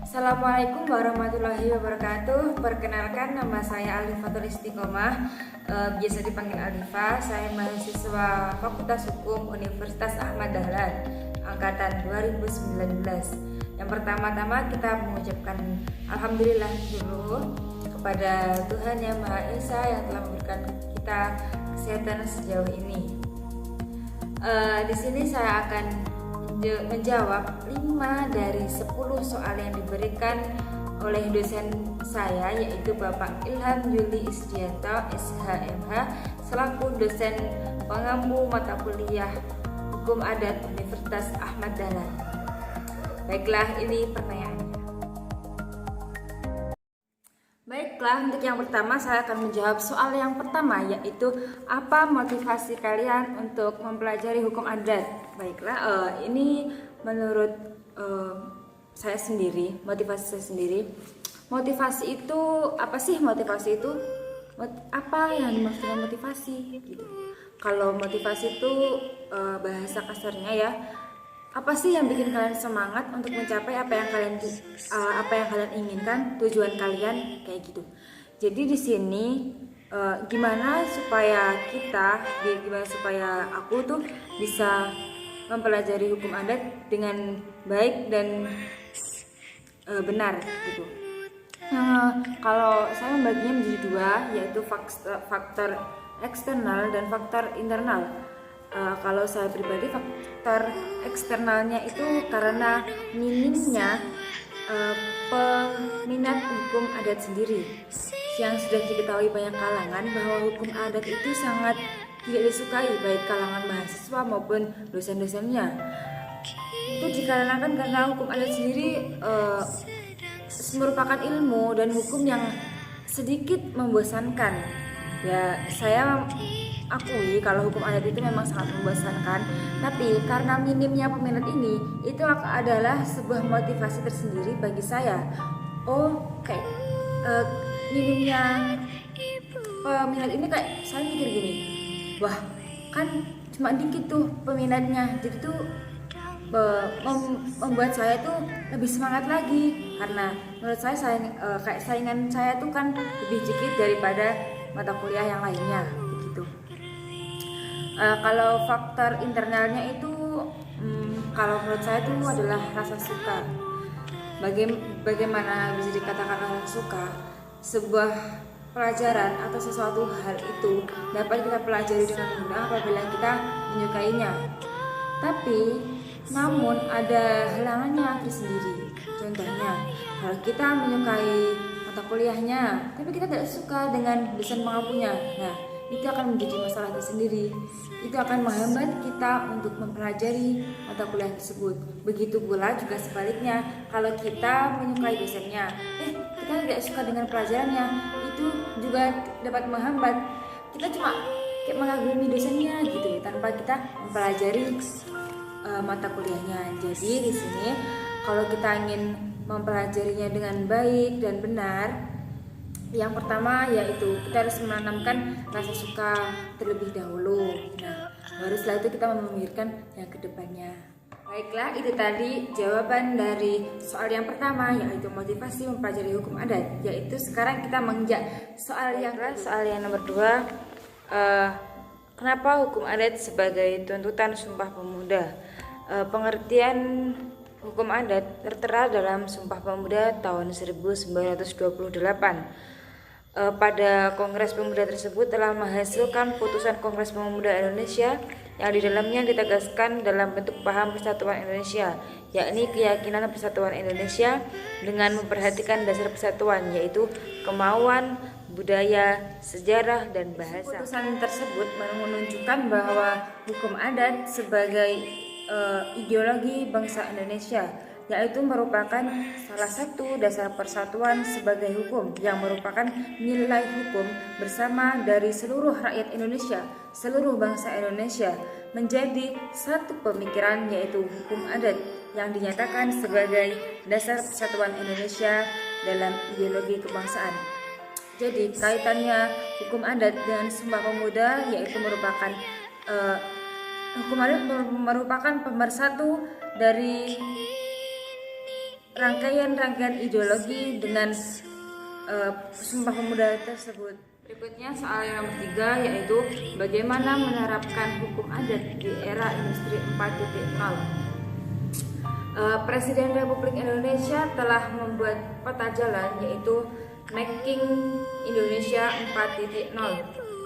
Assalamualaikum warahmatullahi wabarakatuh. Perkenalkan, nama saya Alifatul Istiqomah, biasa dipanggil Alifa. Saya mahasiswa Fakultas Hukum Universitas Ahmad Dahlan angkatan 2019. Yang pertama-tama kita mengucapkan alhamdulillah dulu kepada Tuhan Yang Maha Esa yang telah memberikan kita kesehatan sejauh ini. Di sini saya akan menjawab 5 dari 10 soal yang diberikan oleh dosen saya, yaitu Bapak Ilham Yuli Isdianto SHMH selaku dosen pengampu mata kuliah Hukum Adat Universitas Ahmad Dahlan. Baiklah, ini pertanyaannya. Baiklah, untuk yang pertama saya akan menjawab soal yang pertama, yaitu apa motivasi kalian untuk mempelajari hukum adat. Baiklah, ini menurut saya sendiri, motivasi saya sendiri. Motivasi itu apa sih? Motivasi itu apa yang dimaksud dengan motivasi? Gitu. Kalau motivasi itu bahasa kasarnya ya, apa sih yang bikin kalian semangat untuk mencapai apa yang kalian inginkan, tujuan kalian, kayak gitu. Jadi di sini gimana supaya aku tuh bisa mempelajari hukum adat dengan baik dan benar gitu. Kalau saya membaginya menjadi dua, yaitu faktor eksternal dan faktor internal. Kalau saya pribadi, faktor eksternalnya itu karena minimnya peminat hukum adat sendiri, yang sudah diketahui banyak kalangan bahwa hukum adat itu sangat tidak disukai baik kalangan mahasiswa maupun dosen-dosennya. Itu dikarenakan karena hukum adat sendiri merupakan ilmu dan hukum yang sedikit membosankan. Ya, saya akui kalau hukum adat itu memang sangat membosankan, tapi karena minimnya peminat ini, itu adalah sebuah motivasi tersendiri bagi saya. Minimnya peminat ini kayak saya mikir gini, wah kan cuma dikit tuh peminatnya, jadi tuh membuat saya tuh lebih semangat lagi, karena menurut saya saingan saya tuh kan lebih sedikit daripada mata kuliah yang lainnya begitu. Kalau faktor internalnya itu kalau menurut saya itu adalah rasa suka. Bagaimana bisa dikatakan rasa suka? Sebuah pelajaran atau sesuatu hal itu dapat kita pelajari dengan mudah apabila kita menyukainya. Tapi namun ada halangannya tersendiri. Contohnya, kalau kita menyukai mata kuliahnya, tapi kita tidak suka dengan dosen pengampunya, nah itu akan menjadi masalah tersendiri. Itu akan menghambat kita untuk mempelajari mata kuliah tersebut. Begitu pula juga sebaliknya, kalau kita menyukai dosennya, kita tidak suka dengan pelajarannya, itu juga dapat menghambat. Kita cuma kayak mengagumi dosennya gitu, tanpa kita mempelajari mata kuliahnya. Jadi di sini kalau kita ingin mempelajarinya dengan baik dan benar, yang pertama yaitu kita harus menanamkan rasa suka terlebih dahulu. Nah, baru setelah itu kita memikirkan yang kedepannya. Baiklah, itu tadi jawaban dari soal yang pertama, yaitu motivasi mempelajari hukum adat. Yaitu sekarang kita menginjak soal yang nomor 2. Kenapa hukum adat sebagai tuntutan Sumpah Pemuda? Pengertian hukum adat tertera dalam Sumpah Pemuda tahun 1928. Pada Kongres Pemuda tersebut telah menghasilkan putusan Kongres Pemuda Indonesia yang di dalamnya ditegaskan dalam bentuk paham persatuan Indonesia, yakni keyakinan persatuan Indonesia dengan memperhatikan dasar persatuan, yaitu kemauan, budaya, sejarah, dan bahasa. Putusan tersebut menunjukkan bahwa hukum adat sebagai ideologi bangsa Indonesia, yaitu merupakan salah satu dasar persatuan sebagai hukum yang merupakan nilai hukum bersama dari seluruh rakyat Indonesia, seluruh bangsa Indonesia menjadi satu pemikiran, yaitu hukum adat yang dinyatakan sebagai dasar persatuan Indonesia dalam ideologi kebangsaan. Jadi kaitannya hukum adat dengan Sumpah Pemuda yaitu merupakan hukum adat merupakan pemersatu dari rangkaian ideologi dengan Sumpah Pemuda tersebut. Berikutnya soal yang nomor 3, yaitu bagaimana menerapkan hukum adat di era industri 4.0. Presiden Republik Indonesia telah membuat peta jalan, yaitu Making Indonesia 4.0.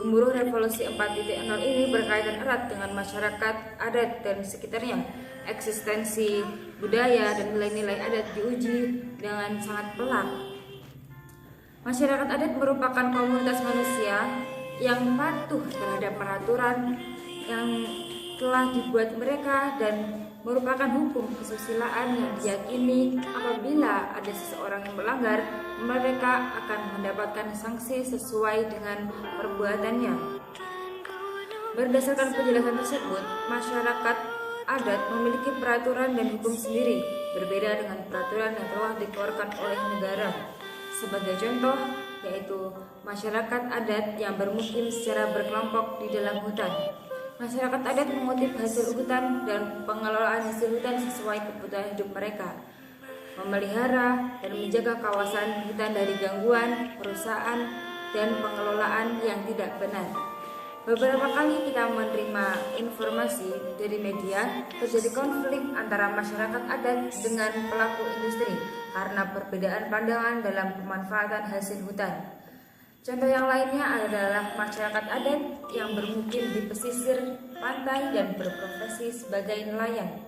Gemuruh revolusi 4.0 ini berkaitan erat dengan masyarakat adat dan sekitarnya. Eksistensi budaya dan nilai-nilai adat diuji dengan sangat pelak. Masyarakat adat merupakan komunitas manusia yang patuh terhadap peraturan yang telah dibuat mereka dan merupakan hukum kesusilaan yang diyakini apabila ada seseorang yang melanggar, mereka akan mendapatkan sanksi sesuai dengan perbuatannya. Berdasarkan penjelasan tersebut, masyarakat adat memiliki peraturan dan hukum sendiri, berbeda dengan peraturan yang telah dikeluarkan oleh negara. Sebagai contoh, yaitu masyarakat adat yang bermukim secara berkelompok di dalam hutan. Masyarakat adat mengutip hasil hutan dan pengelolaan hasil hutan sesuai kebutuhan hidup mereka, memelihara dan menjaga kawasan hutan dari gangguan, perusahaan, dan pengelolaan yang tidak benar. Beberapa kali kita menerima informasi dari media terjadi konflik antara masyarakat adat dengan pelaku industri karena perbedaan pandangan dalam pemanfaatan hasil hutan. Contoh yang lainnya adalah masyarakat adat yang bermukim di pesisir pantai dan berprofesi sebagai nelayan.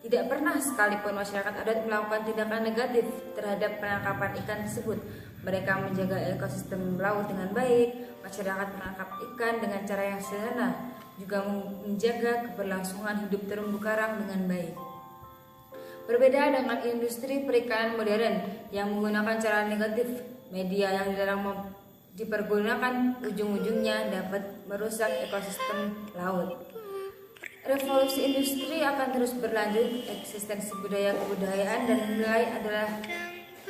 Tidak pernah sekalipun masyarakat adat melakukan tindakan negatif terhadap penangkapan ikan tersebut. Mereka menjaga ekosistem laut dengan baik, masyarakat menangkap ikan dengan cara yang sederhana, juga menjaga keberlangsungan hidup terumbu karang dengan baik. Berbeda dengan industri perikanan modern yang menggunakan cara negatif, media yang dilarang dipergunakan ujung-ujungnya dapat merusak ekosistem laut. Revolusi industri akan terus berlanjut. Eksistensi budaya kebudayaan dan nilai adalah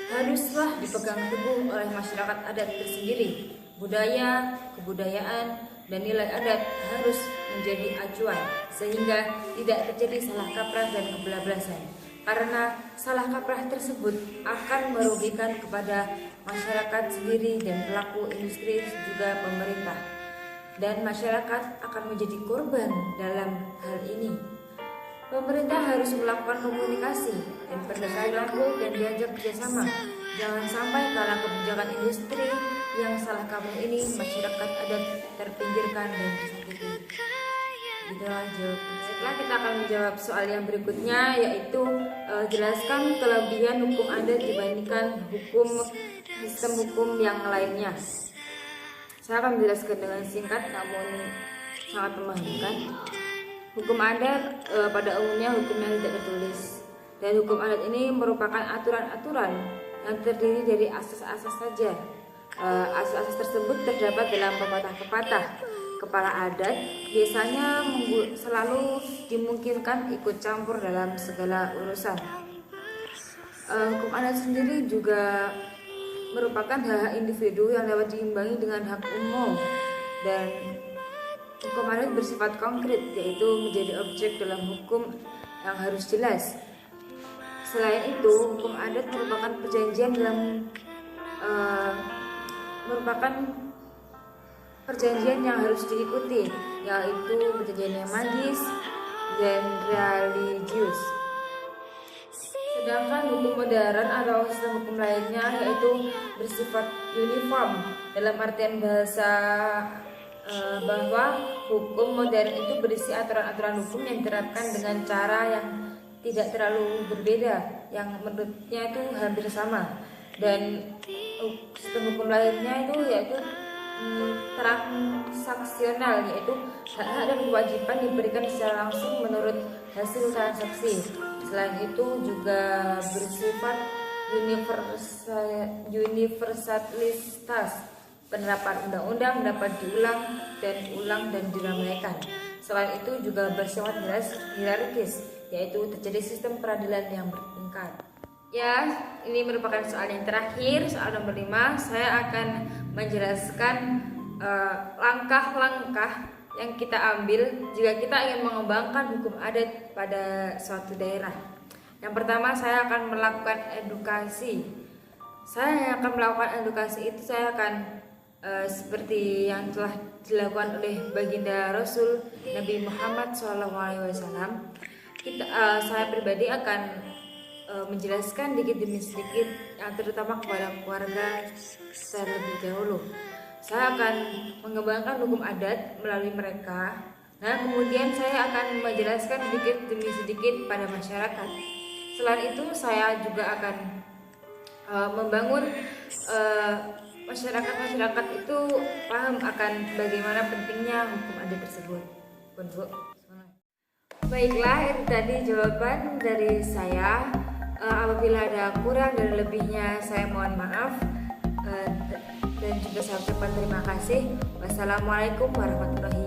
haruslah dipegang teguh oleh masyarakat adat tersendiri. Budaya, kebudayaan, dan nilai adat harus menjadi acuan sehingga tidak terjadi salah kaprah dan kebablasan. Karena salah kaprah tersebut akan merugikan kepada masyarakat sendiri dan pelaku industri juga pemerintah. Dan masyarakat akan menjadi korban dalam hal ini. Pemerintah harus melakukan komunikasi dan pendekatan dan diajak kerjasama. Jangan sampai karena kebijakan industri yang salah kaprah ini masyarakat adat terpinggirkan dan tersakiti. Gitu aja. Setelah kita akan menjawab soal yang berikutnya, yaitu jelaskan kelebihan hukum adat dibandingkan sistem hukum yang lainnya. Saya akan menjelaskan dengan singkat namun sangat memahamkan. Hukum adat pada umumnya hukum yang tidak tertulis, dan hukum adat ini merupakan aturan-aturan yang terdiri dari asas-asas saja. Asas-asas tersebut terdapat dalam pepatah-pepatah. Kepala adat biasanya selalu dimungkinkan ikut campur dalam segala urusan. Hukum adat sendiri juga merupakan hak individu yang dapat diimbangi dengan hak umum, dan hukum adat bersifat konkret, yaitu menjadi objek dalam hukum yang harus jelas. Selain itu, hukum adat merupakan perjanjian yang harus diikuti, yaitu perjanjian yang magis dan religius. Sedangkan hukum modern atau sistem hukum lainnya yaitu bersifat uniform, dalam artian bahasa bahwa hukum modern itu berisi aturan-aturan hukum yang diterapkan dengan cara yang tidak terlalu berbeda, yang menurutnya itu hampir sama. Dan sistem hukum lainnya itu yaitu transaksional, yaitu hak-hak dan kewajiban diberikan secara langsung menurut hasil transaksi. Selain itu juga bersifat universalitas. Penerapan undang-undang dapat diulang dan diramaikan. Selain itu juga bersifat hierarkis, yaitu terjadi sistem peradilan yang bertingkat. Ya, ini merupakan soal yang terakhir, soal nomor 5. Saya akan menjelaskan langkah-langkah yang kita ambil jika kita ingin mengembangkan hukum adat pada suatu daerah. Yang pertama, saya akan melakukan edukasi. Saya akan melakukan edukasi itu, saya akan seperti yang telah dilakukan oleh baginda Rasul Nabi Muhammad SAW. Saya pribadi akan menjelaskan dikit demi sedikit, yang terutama kepada keluarga terlebih dahulu. Saya akan mengembangkan hukum adat melalui mereka. Nah, kemudian saya akan menjelaskan sedikit demi sedikit pada masyarakat. Selain itu, saya juga akan membangun masyarakat itu paham akan bagaimana pentingnya hukum adat tersebut. Baiklah, itu tadi jawaban dari saya. Apabila ada kurang dan lebihnya, saya mohon maaf, dan juga saya ucapkan terima kasih. Wassalamualaikum warahmatullahi